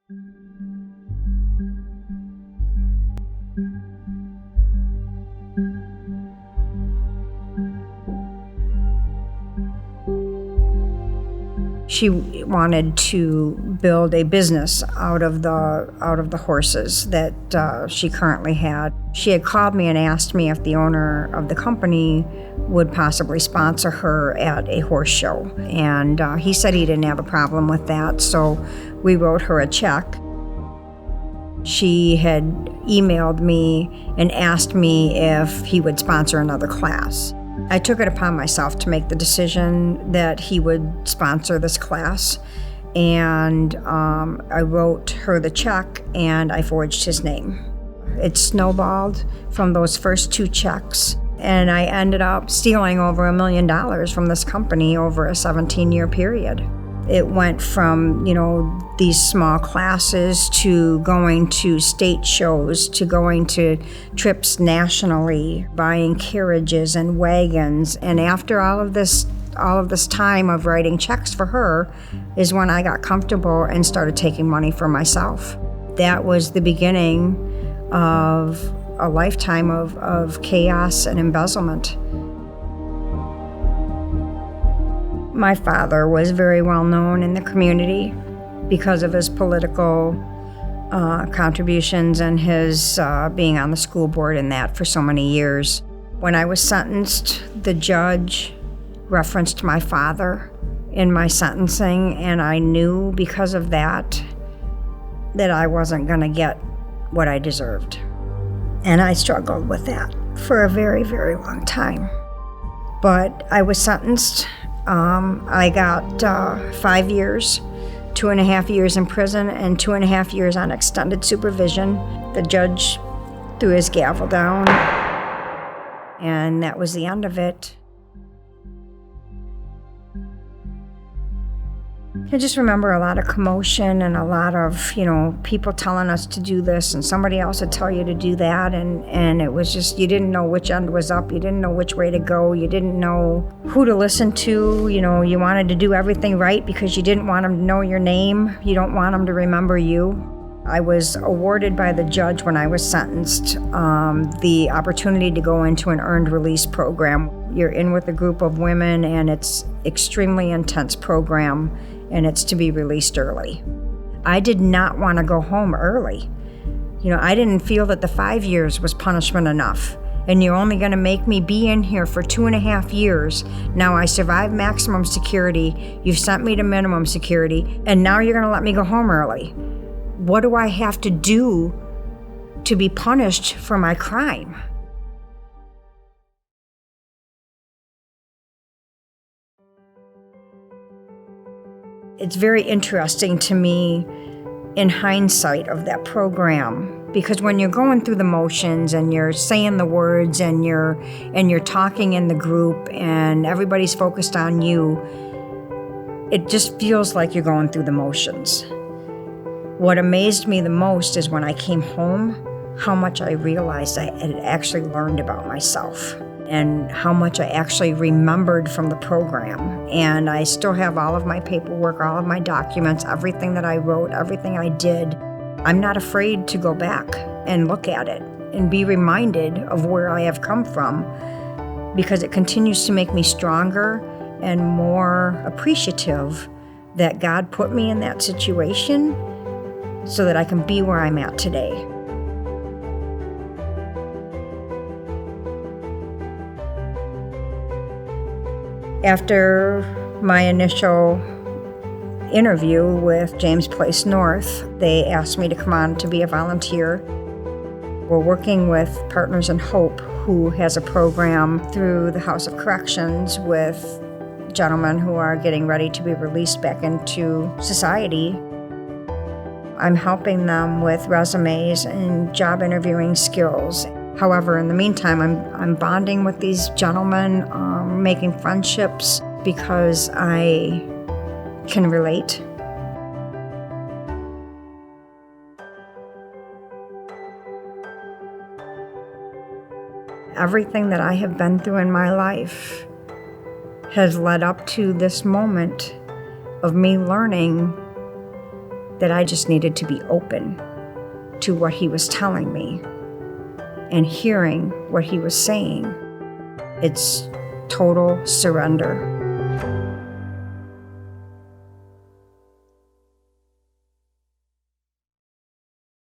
She wanted to build a business out of the horses that she currently had. She had called me and asked me if the owner of the company would possibly sponsor her at a horse show. And he said he didn't have a problem with that, so we wrote her a check. She had emailed me and asked me if he would sponsor another class. I took it upon myself to make the decision that he would sponsor this class, and I wrote her the check and I forged his name. It snowballed from those first 2 checks, and I ended up stealing over $1 million from this company over a 17-year period. It went from, these small classes to going to state shows, to going to trips nationally, buying carriages and wagons. And after all of this time of writing checks for her is when I got comfortable and started taking money for myself. That was the beginning of a lifetime of chaos and embezzlement. My father was very well known in the community because of his political contributions and his being on the school board and that for so many years. When I was sentenced, the judge referenced my father in my sentencing, and I knew because of that I wasn't going to get what I deserved. And I struggled with that for a very, very long time. But I was sentenced. I got 5 years, 2.5 years in prison, and 2.5 years on extended supervision. The judge threw his gavel down, and that was the end of it. I just remember a lot of commotion and a lot of, people telling us to do this and somebody else would tell you to do that. And it was just, you didn't know which end was up. You didn't know which way to go. You didn't know who to listen to. You wanted to do everything right because you didn't want them to know your name. You don't want them to remember you. I was awarded by the judge when I was sentenced the opportunity to go into an earned release program. You're in with a group of women, and it's extremely intense program, and it's to be released early. I did not want to go home early. I didn't feel that the 5 years was punishment enough, and you're only going to make me be in here for 2.5 years. Now I survived maximum security, you've sent me to minimum security, and now you're going to let me go home early. What do I have to do to be punished for my crime? It's very interesting to me in hindsight of that program, because when you're going through the motions and you're saying the words and you're talking in the group and everybody's focused on you, it just feels like you're going through the motions. What amazed me the most is when I came home, how much I realized I had actually learned about myself and how much I actually remembered from the program. And I still have all of my paperwork, all of my documents, everything that I wrote, everything I did. I'm not afraid to go back and look at it and be reminded of where I have come from, because it continues to make me stronger and more appreciative that God put me in that situation so that I can be where I'm at today. After my initial interview with James Place North, they asked me to come on to be a volunteer. We're working with Partners in Hope, who has a program through the House of Corrections with gentlemen who are getting ready to be released back into society. I'm helping them with resumes and job interviewing skills. However, in the meantime, I'm bonding with these gentlemen, making friendships because I can relate. Everything that I have been through in my life has led up to this moment of me learning that I just needed to be open to what he was telling me and hearing what he was saying. It's total surrender.